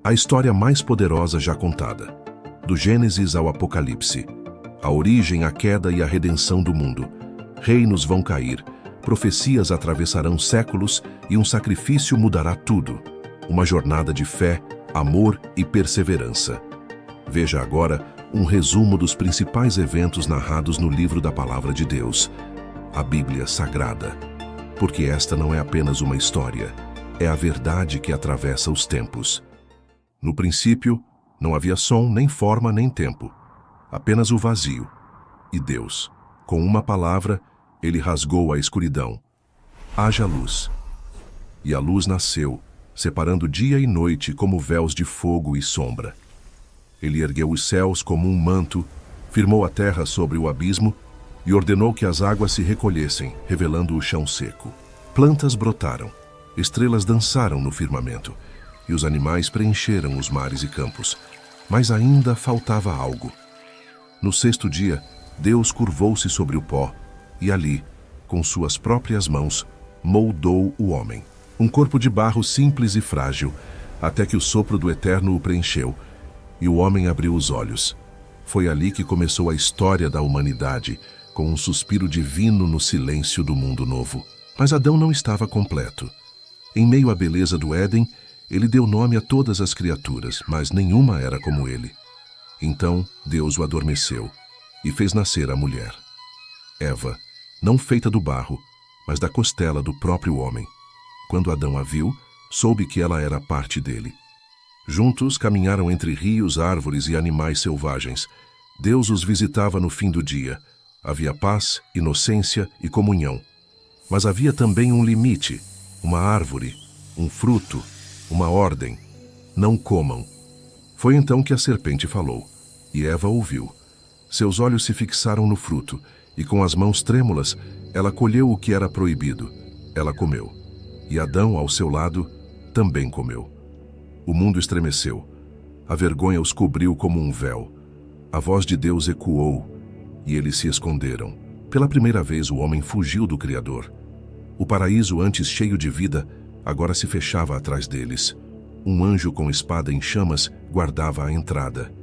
A história mais poderosa já contada. Do Gênesis ao Apocalipse. A origem, a queda e a redenção do mundo. Reinos vão cair, profecias atravessarão séculos e um sacrifício mudará tudo. Uma jornada de fé, amor e perseverança. Veja agora um resumo dos principais eventos narrados no livro da Palavra de Deus, a Bíblia Sagrada. Porque esta não é apenas uma história, é a verdade que atravessa os tempos. No princípio, não havia som, nem forma, nem tempo. Apenas o vazio. E Deus, com uma palavra, ele rasgou a escuridão. Haja luz. E a luz nasceu, separando dia e noite como véus de fogo e sombra. Ele ergueu os céus como um manto, firmou a terra sobre o abismo e ordenou que as águas se recolhessem, revelando o chão seco. Plantas brotaram, estrelas dançaram no firmamento, e os animais preencheram os mares e campos. Mas ainda faltava algo. No sexto dia, Deus curvou-se sobre o pó, e ali, com suas próprias mãos, moldou o homem. Um corpo de barro simples e frágil, até que o sopro do Eterno o preencheu, e o homem abriu os olhos. Foi ali que começou a história da humanidade, com um suspiro divino no silêncio do mundo novo. Mas Adão não estava completo. Em meio à beleza do Éden, ele deu nome a todas as criaturas, mas nenhuma era como ele. Então Deus o adormeceu e fez nascer a mulher. Eva, não feita do barro, mas da costela do próprio homem. Quando Adão a viu, soube que ela era parte dele. Juntos caminharam entre rios, árvores e animais selvagens. Deus os visitava no fim do dia. Havia paz, inocência e comunhão. Mas havia também um limite, uma árvore, um fruto, uma ordem. Não comam. Foi então que a serpente falou, e Eva ouviu. Seus olhos se fixaram no fruto, e com as mãos trêmulas, ela colheu o que era proibido. Ela comeu. E Adão, ao seu lado, também comeu. O mundo estremeceu. A vergonha os cobriu como um véu. A voz de Deus ecoou, e eles se esconderam. Pela primeira vez o homem fugiu do Criador. O paraíso, antes cheio de vida, agora se fechava atrás deles. Um anjo com espada em chamas guardava a entrada.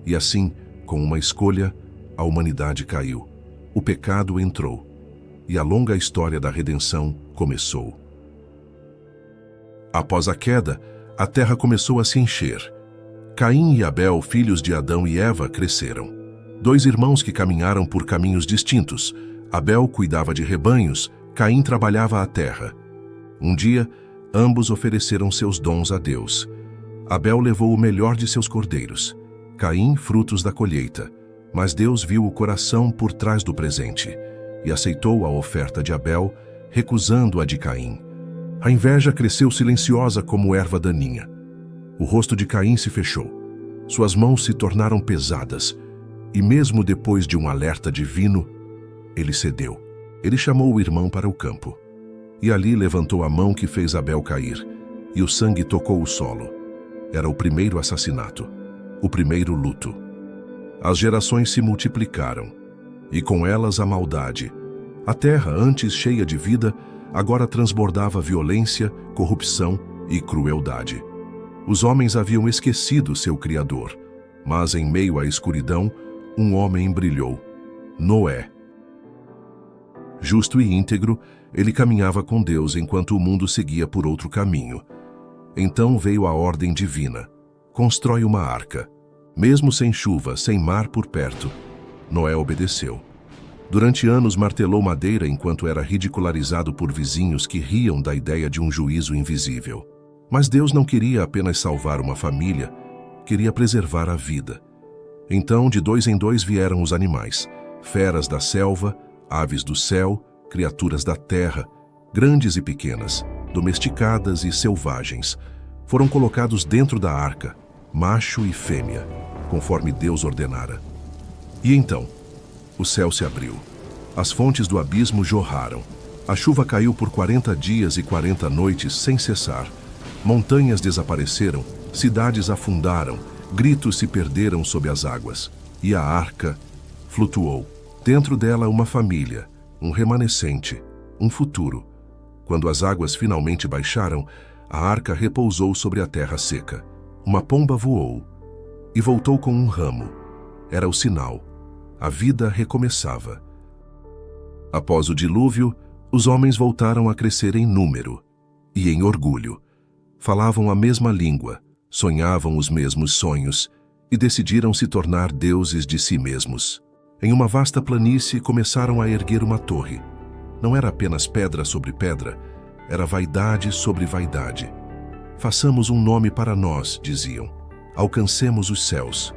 E assim, com uma escolha, a humanidade caiu. O pecado entrou. E a longa história da redenção começou. Após a queda, a terra começou a se encher. Caim e Abel, filhos de Adão e Eva, cresceram. Dois irmãos que caminharam por caminhos distintos. Abel cuidava de rebanhos, Caim trabalhava a terra. Um dia, ambos ofereceram seus dons a Deus. Abel levou o melhor de seus cordeiros. Caim, frutos da colheita. Mas Deus viu o coração por trás do presente e aceitou a oferta de Abel, recusando a de Caim. A inveja cresceu silenciosa como erva daninha. O rosto de Caim se fechou. Suas mãos se tornaram pesadas. E mesmo depois de um alerta divino, ele cedeu. Ele chamou o irmão para o campo. E ali levantou a mão que fez Abel cair, e o sangue tocou o solo. Era o primeiro assassinato, o primeiro luto. As gerações se multiplicaram, e com elas a maldade. A terra, antes cheia de vida, agora transbordava violência, corrupção e crueldade. Os homens haviam esquecido seu Criador, mas em meio à escuridão, um homem brilhou, Noé. Justo e íntegro, ele caminhava com Deus enquanto o mundo seguia por outro caminho. Então veio a ordem divina: constrói uma arca. Mesmo sem chuva, sem mar por perto, Noé obedeceu. Durante anos martelou madeira enquanto era ridicularizado por vizinhos que riam da ideia de um juízo invisível. Mas Deus não queria apenas salvar uma família, queria preservar a vida. Então, de dois em dois vieram os animais, feras da selva, aves do céu, criaturas da terra, grandes e pequenas, domesticadas e selvagens. Foram colocados dentro da arca, macho e fêmea, conforme Deus ordenara. E então, o céu se abriu. As fontes do abismo jorraram. A chuva caiu por 40 dias e 40 noites sem cessar. Montanhas desapareceram, cidades afundaram, gritos se perderam sob as águas. E a arca flutuou. Dentro dela uma família, um remanescente, um futuro. Quando as águas finalmente baixaram, a arca repousou sobre a terra seca. uma pomba voou e voltou com um ramo. Era o sinal. A vida recomeçava. Após o dilúvio, os homens voltaram a crescer em número e em orgulho. Falavam a mesma língua, sonhavam os mesmos sonhos e decidiram se tornar deuses de si mesmos. Em uma vasta planície começaram a erguer uma torre. Não era apenas pedra sobre pedra, era vaidade sobre vaidade. Façamos um nome para nós, diziam. Alcancemos os céus.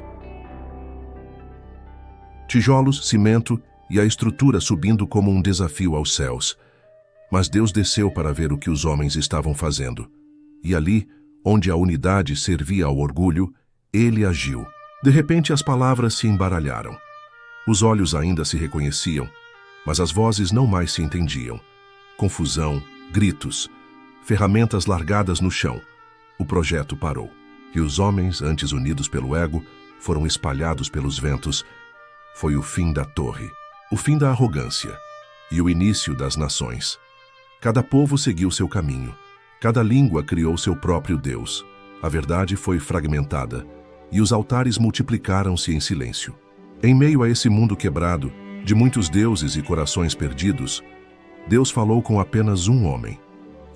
Tijolos, cimento e a estrutura subindo como um desafio aos céus. Mas Deus desceu para ver o que os homens estavam fazendo. E ali, onde a unidade servia ao orgulho, ele agiu. De repente as palavras se embaralharam. Os olhos ainda se reconheciam, mas as vozes não mais se entendiam. Confusão, gritos, ferramentas largadas no chão. O projeto parou. E os homens, antes unidos pelo ego, foram espalhados pelos ventos. Foi o fim da torre, o fim da arrogância e o início das nações. Cada povo seguiu seu caminho. Cada língua criou seu próprio Deus. A verdade foi fragmentada e os altares multiplicaram-se em silêncio. Em meio a esse mundo quebrado, de muitos deuses e corações perdidos, Deus falou com apenas um homem.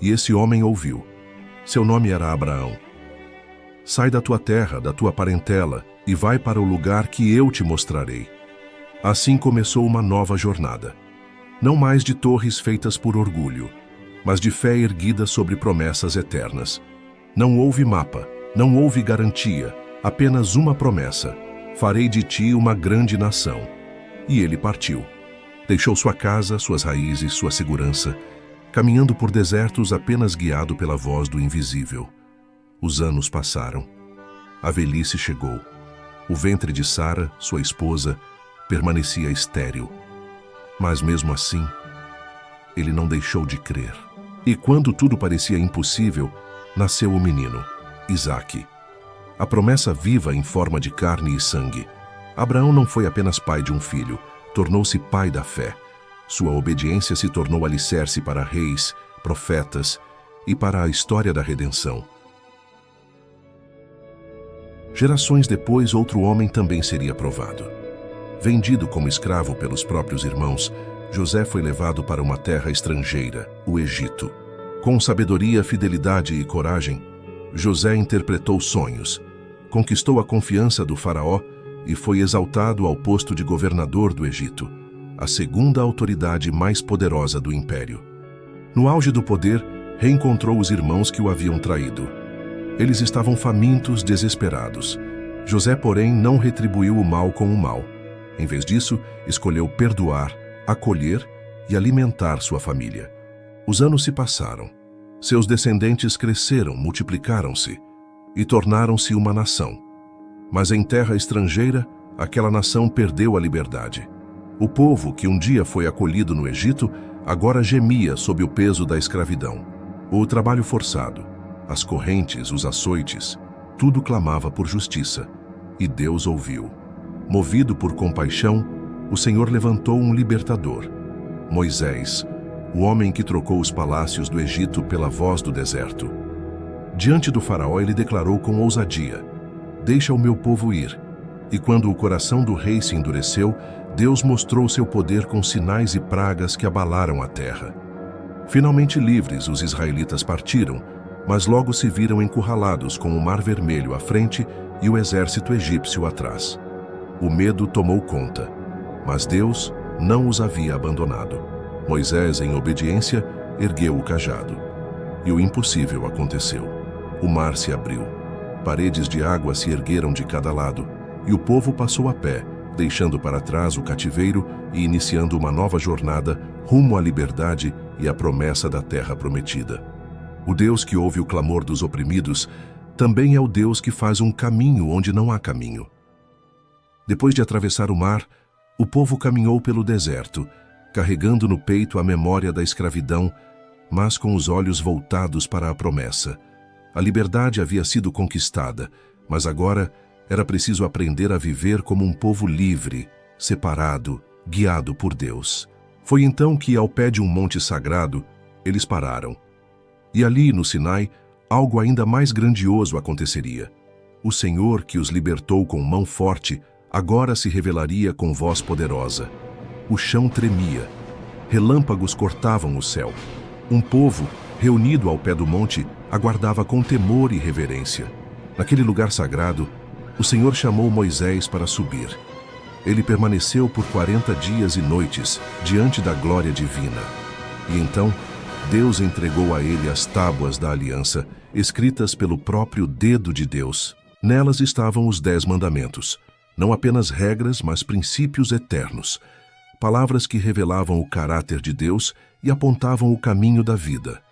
E esse homem ouviu. Seu nome era Abraão. Sai da tua terra, da tua parentela, e vai para o lugar que eu te mostrarei. Assim começou uma nova jornada. Não mais de torres feitas por orgulho, mas de fé erguida sobre promessas eternas. Não houve mapa, não houve garantia, apenas uma promessa. Farei de ti uma grande nação. E ele partiu. Deixou sua casa, suas raízes, sua segurança, caminhando por desertos apenas guiado pela voz do invisível. Os anos passaram. A velhice chegou. O ventre de Sara, sua esposa, permanecia estéril. Mas mesmo assim, ele não deixou de crer. E quando tudo parecia impossível, nasceu o menino, Isaque. A promessa viva em forma de carne e sangue. Abraão não foi apenas pai de um filho, tornou-se pai da fé. Sua obediência se tornou alicerce para reis, profetas e para a história da redenção. Gerações depois, outro homem também seria provado. Vendido como escravo pelos próprios irmãos, José foi levado para uma terra estrangeira, o Egito. Com sabedoria, fidelidade e coragem, José interpretou sonhos, conquistou a confiança do faraó e foi exaltado ao posto de governador do Egito, a segunda autoridade mais poderosa do império. No auge do poder, reencontrou os irmãos que o haviam traído. Eles estavam famintos, desesperados. José, porém, não retribuiu o mal com o mal. Em vez disso, escolheu perdoar, acolher e alimentar sua família. Os anos se passaram. Seus descendentes cresceram, multiplicaram-se e tornaram-se uma nação. Mas em terra estrangeira, aquela nação perdeu a liberdade. O povo que um dia foi acolhido no Egito, agora gemia sob o peso da escravidão. O trabalho forçado, as correntes, os açoites, tudo clamava por justiça. E Deus ouviu. Movido por compaixão, o Senhor levantou um libertador, Moisés, o homem que trocou os palácios do Egito pela voz do deserto. Diante do faraó, ele declarou com ousadia: "Deixa o meu povo ir." E quando o coração do rei se endureceu, Deus mostrou seu poder com sinais e pragas que abalaram a terra. Finalmente livres, os israelitas partiram, mas logo se viram encurralados com o Mar Vermelho à frente e o exército egípcio atrás. O medo tomou conta, mas Deus não os havia abandonado. Moisés, em obediência, ergueu o cajado. E o impossível aconteceu. O mar se abriu. Paredes de água se ergueram de cada lado, e o povo passou a pé, deixando para trás o cativeiro e iniciando uma nova jornada rumo à liberdade e à promessa da terra prometida. O Deus que ouve o clamor dos oprimidos também é o Deus que faz um caminho onde não há caminho. Depois de atravessar o mar, o povo caminhou pelo deserto, carregando no peito a memória da escravidão, mas com os olhos voltados para a promessa. A liberdade havia sido conquistada, mas agora era preciso aprender a viver como um povo livre, separado, guiado por Deus. Foi então que, ao pé de um monte sagrado, eles pararam. E ali, no Sinai, algo ainda mais grandioso aconteceria. O Senhor, que os libertou com mão forte, agora se revelaria com voz poderosa. O chão tremia. Relâmpagos cortavam o céu. Um povo, reunido ao pé do monte, aguardava com temor e reverência. Naquele lugar sagrado, o Senhor chamou Moisés para subir. Ele permaneceu por 40 dias e noites diante da glória divina. E então, Deus entregou a ele as tábuas da aliança, escritas pelo próprio dedo de Deus. Nelas estavam os 10 mandamentos, não apenas regras, mas princípios eternos. Palavras que revelavam o caráter de Deus e apontavam o caminho da vida.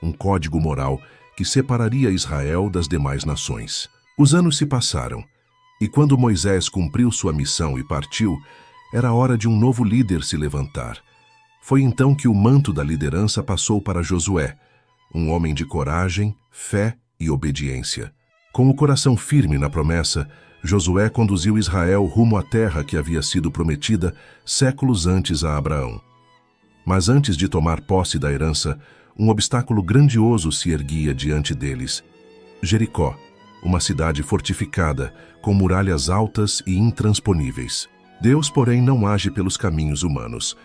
Um código moral que separaria Israel das demais nações. Os anos se passaram, e quando Moisés cumpriu sua missão e partiu, era hora de um novo líder se levantar. Foi então que o manto da liderança passou para Josué, um homem de coragem, fé e obediência. Com o coração firme na promessa, Josué conduziu Israel rumo à terra que havia sido prometida séculos antes a Abraão. Mas antes de tomar posse da herança, um obstáculo grandioso se erguia diante deles: Jericó, uma cidade fortificada, com muralhas altas e intransponíveis. Deus, porém, não age pelos caminhos humanos.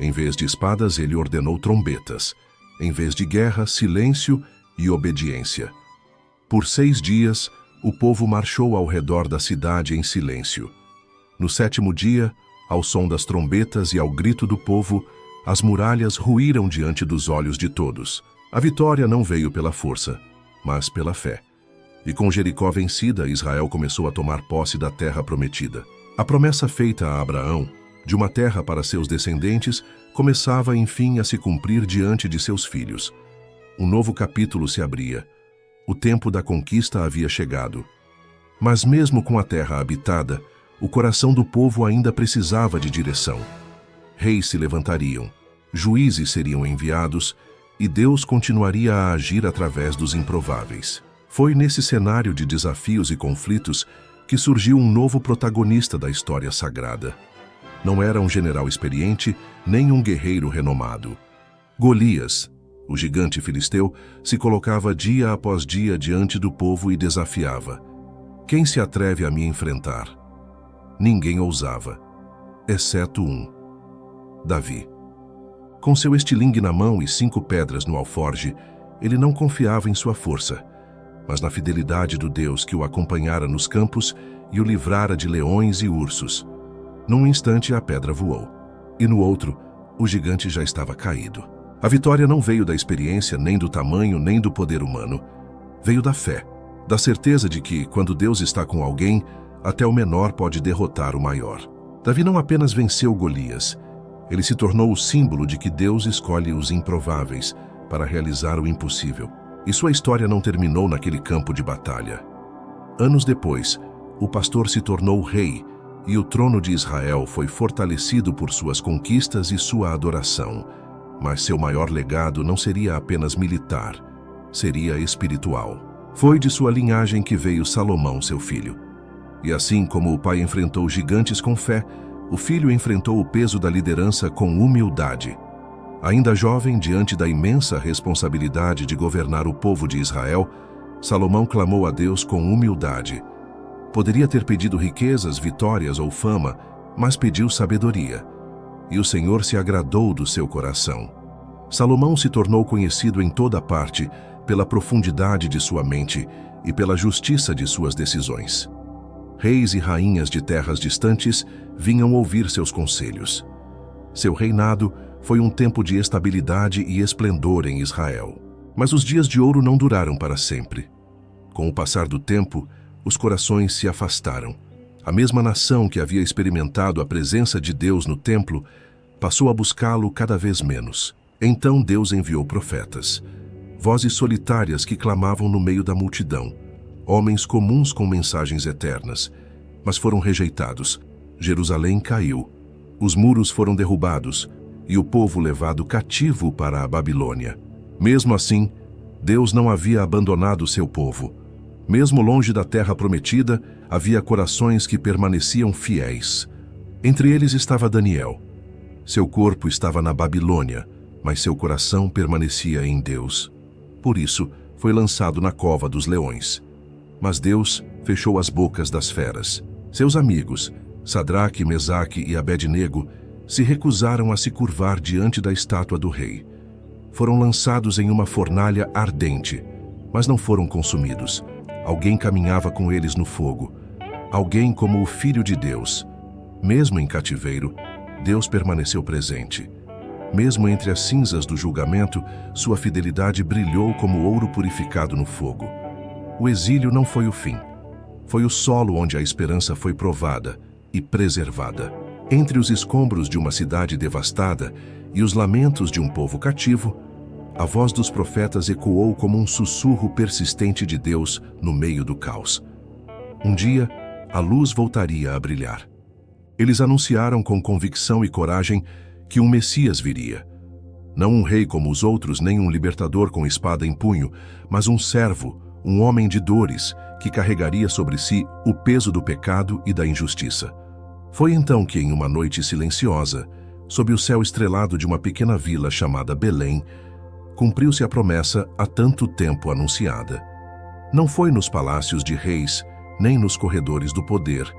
Em vez de espadas, ele ordenou trombetas. Em vez de guerra, silêncio e obediência. Por 6 dias, o povo marchou ao redor da cidade em silêncio. No 7º dia, ao som das trombetas e ao grito do povo, as muralhas ruíram diante dos olhos de todos. A vitória não veio pela força, mas pela fé. E com Jericó vencida, Israel começou a tomar posse da terra prometida. A promessa feita a Abraão, de uma terra para seus descendentes, começava enfim a se cumprir diante de seus filhos. Um novo capítulo se abria. O tempo da conquista havia chegado. Mas mesmo com a terra habitada, o coração do povo ainda precisava de direção. Reis se levantariam, juízes seriam enviados, e Deus continuaria a agir através dos improváveis. Foi nesse cenário de desafios e conflitos que surgiu um novo protagonista da história sagrada. Não era um general experiente, nem um guerreiro renomado. Golias, o gigante filisteu, se colocava dia após dia diante do povo e desafiava: quem se atreve a me enfrentar? Ninguém ousava, exceto um: Davi. Com seu estilingue na mão e 5 pedras no alforge, ele não confiava em sua força, mas na fidelidade do Deus que o acompanhara nos campos e o livrara de leões e ursos. Num instante a pedra voou, e no outro, o gigante já estava caído. A vitória não veio da experiência, nem do tamanho, nem do poder humano. Veio da fé, da certeza de que, quando Deus está com alguém, até o menor pode derrotar o maior. Davi não apenas venceu Golias, ele se tornou o símbolo de que Deus escolhe os improváveis para realizar o impossível. E sua história não terminou naquele campo de batalha. Anos depois, o pastor se tornou rei, e o trono de Israel foi fortalecido por suas conquistas e sua adoração. Mas seu maior legado não seria apenas militar, seria espiritual. Foi de sua linhagem que veio Salomão, seu filho. E assim como o pai enfrentou gigantes com fé, o filho enfrentou o peso da liderança com humildade. Ainda jovem, diante da imensa responsabilidade de governar o povo de Israel, Salomão clamou a Deus com humildade. Poderia ter pedido riquezas, vitórias ou fama, mas pediu sabedoria. E o Senhor se agradou do seu coração. Salomão se tornou conhecido em toda parte pela profundidade de sua mente e pela justiça de suas decisões. Reis e rainhas de terras distantes vinham ouvir seus conselhos. Seu reinado foi um tempo de estabilidade e esplendor em Israel. Mas os dias de ouro não duraram para sempre. Com o passar do tempo, os corações se afastaram. A mesma nação que havia experimentado a presença de Deus no templo passou a buscá-lo cada vez menos. Então Deus enviou profetas, vozes solitárias que clamavam no meio da multidão, homens comuns com mensagens eternas, mas foram rejeitados. Jerusalém caiu, os muros foram derrubados e o povo levado cativo para a Babilônia. Mesmo assim, Deus não havia abandonado seu povo. Mesmo longe da terra prometida, havia corações que permaneciam fiéis. Entre eles estava Daniel. Seu corpo estava na Babilônia, mas seu coração permanecia em Deus. Por isso, foi lançado na cova dos leões. Mas Deus fechou as bocas das feras. Seus amigos, Sadraque, Mesaque e Abed-nego, se recusaram a se curvar diante da estátua do rei. Foram lançados em uma fornalha ardente, mas não foram consumidos. Alguém caminhava com eles no fogo. Alguém como o Filho de Deus. Mesmo em cativeiro, Deus permaneceu presente. Mesmo entre as cinzas do julgamento, sua fidelidade brilhou como ouro purificado no fogo. O exílio não foi o fim. Foi o solo onde a esperança foi provada e preservada. Entre os escombros de uma cidade devastada e os lamentos de um povo cativo, a voz dos profetas ecoou como um sussurro persistente de Deus no meio do caos. Um dia, a luz voltaria a brilhar. Eles anunciaram com convicção e coragem que um Messias viria. Não um rei como os outros, nem um libertador com espada em punho, mas um servo, um homem de dores, que carregaria sobre si o peso do pecado e da injustiça. Foi então que, em uma noite silenciosa, sob o céu estrelado de uma pequena vila chamada Belém, cumpriu-se a promessa há tanto tempo anunciada. Não foi nos palácios de reis, nem nos corredores do poder,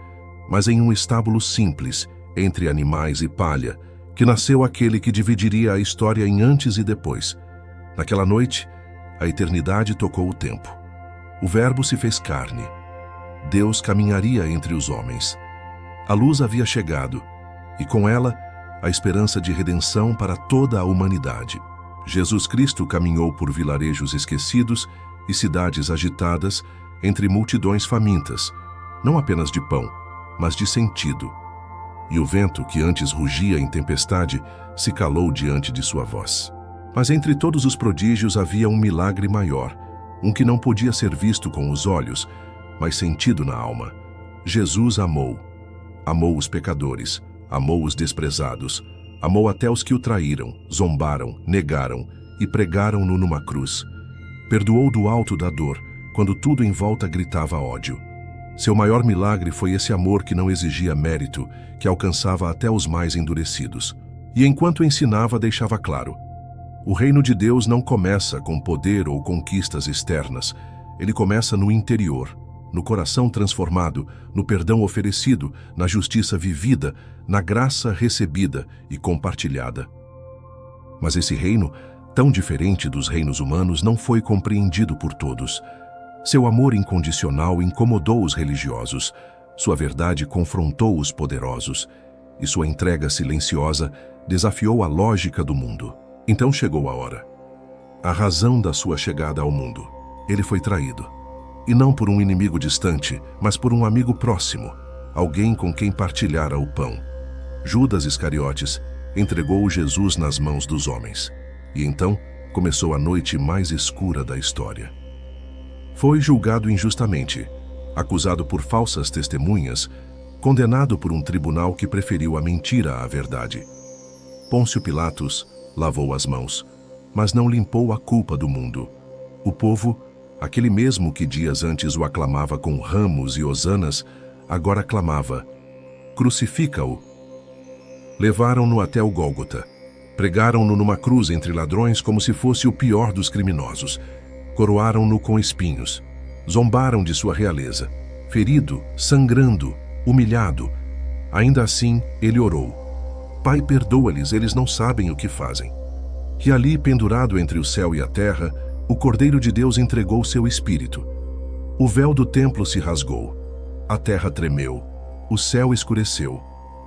mas em um estábulo simples, entre animais e palha, que nasceu aquele que dividiria a história em antes e depois. Naquela noite, a eternidade tocou o tempo. O Verbo se fez carne. Deus caminharia entre os homens. A luz havia chegado, e com ela, a esperança de redenção para toda a humanidade. Jesus Cristo caminhou por vilarejos esquecidos e cidades agitadas, entre multidões famintas, não apenas de pão, mas de sentido. E o vento, que antes rugia em tempestade, se calou diante de sua voz. Mas entre todos os prodígios havia um milagre maior, um que não podia ser visto com os olhos, mas sentido na alma. Jesus amou. Amou os pecadores, amou os desprezados, amou até os que o traíram, zombaram, negaram e pregaram-no numa cruz. Perdoou do alto da dor, quando tudo em volta gritava ódio. Seu maior milagre foi esse amor que não exigia mérito, que alcançava até os mais endurecidos. E enquanto ensinava, deixava claro: o reino de Deus não começa com poder ou conquistas externas. Ele começa no interior, no coração transformado, no perdão oferecido, na justiça vivida, na graça recebida e compartilhada. Mas esse reino, tão diferente dos reinos humanos, não foi compreendido por todos. Seu amor incondicional incomodou os religiosos, sua verdade confrontou os poderosos, e sua entrega silenciosa desafiou a lógica do mundo. Então chegou a hora. A razão da sua chegada ao mundo. Ele foi traído. E não por um inimigo distante, mas por um amigo próximo, alguém com quem partilhara o pão. Judas Iscariotes entregou Jesus nas mãos dos homens. E então começou a noite mais escura da história. Foi julgado injustamente, acusado por falsas testemunhas, condenado por um tribunal que preferiu a mentira à verdade. Pôncio Pilatos lavou as mãos, mas não limpou a culpa do mundo. O povo, aquele mesmo que dias antes o aclamava com ramos e hosanas, agora clamava: crucifica-o. Levaram-no até o Gólgota. Pregaram-no numa cruz entre ladrões como se fosse o pior dos criminosos. Coroaram-no com espinhos. Zombaram de sua realeza. Ferido, sangrando, humilhado. Ainda assim, ele orou: Pai, perdoa-lhes, eles não sabem o que fazem. E ali, pendurado entre o céu e a terra, o Cordeiro de Deus entregou seu espírito. O véu do templo se rasgou. A terra tremeu. O céu escureceu.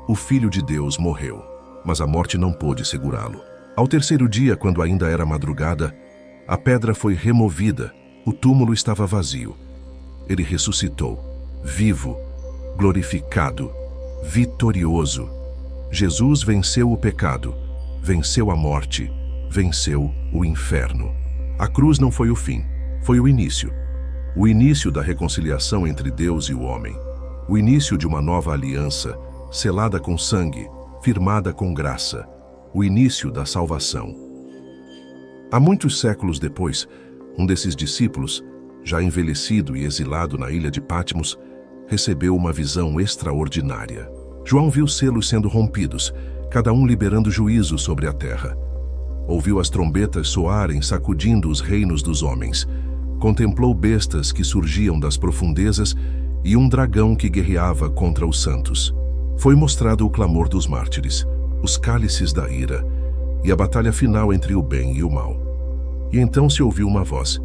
O Filho de Deus morreu. Mas a morte não pôde segurá-lo. Ao terceiro dia, quando ainda era madrugada, a pedra foi removida. O túmulo estava vazio. Ele ressuscitou, vivo, glorificado, vitorioso. Jesus venceu o pecado, venceu a morte, venceu o inferno. A cruz não foi o fim, foi o início. O início da reconciliação entre Deus e o homem. O início de uma nova aliança, selada com sangue, firmada com graça. O início da salvação. Há muitos séculos depois, um desses discípulos, já envelhecido e exilado na ilha de Patmos, recebeu uma visão extraordinária. João viu selos sendo rompidos, cada um liberando juízo sobre a terra. Ouviu as trombetas soarem, sacudindo os reinos dos homens. Contemplou bestas que surgiam das profundezas e um dragão que guerreava contra os santos. Foi mostrado o clamor dos mártires, os cálices da ira, e a batalha final entre o bem e o mal. E então se ouviu uma voz: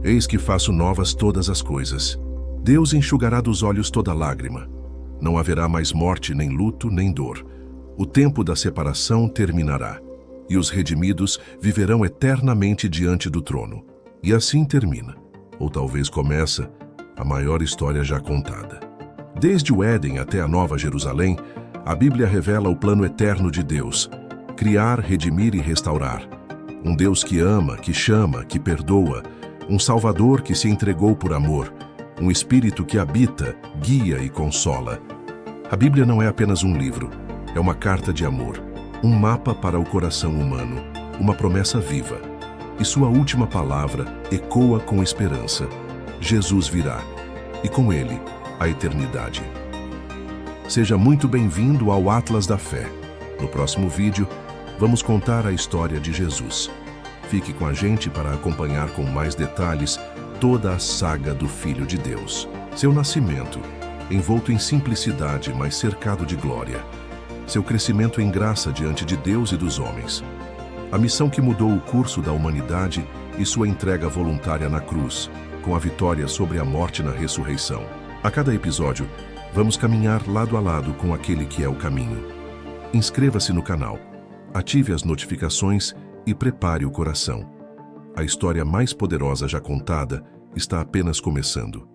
Eis que faço novas todas as coisas. Deus enxugará dos olhos toda lágrima. Não haverá mais morte, nem luto, nem dor. O tempo da separação terminará, e os redimidos viverão eternamente diante do trono. E assim termina, ou talvez começa, a maior história já contada. Desde o Éden até a Nova Jerusalém, a Bíblia revela o plano eterno de Deus: criar, redimir e restaurar. Um Deus que ama, que chama, que perdoa, um Salvador que se entregou por amor, um Espírito que habita, guia e consola. A Bíblia não é apenas um livro, é uma carta de amor, um mapa para o coração humano, uma promessa viva. E sua última palavra ecoa com esperança: Jesus virá, e com ele, a eternidade. Seja muito bem-vindo ao Atlas da Fé. No próximo vídeo, vamos contar a história de Jesus. Fique com a gente para acompanhar com mais detalhes toda a saga do Filho de Deus. Seu nascimento, envolto em simplicidade, mas cercado de glória. Seu crescimento em graça diante de Deus e dos homens. A missão que mudou o curso da humanidade e sua entrega voluntária na cruz, com a vitória sobre a morte na ressurreição. A cada episódio, vamos caminhar lado a lado com aquele que é o caminho. Inscreva-se no canal, ative as notificações e prepare o coração. A história mais poderosa já contada está apenas começando.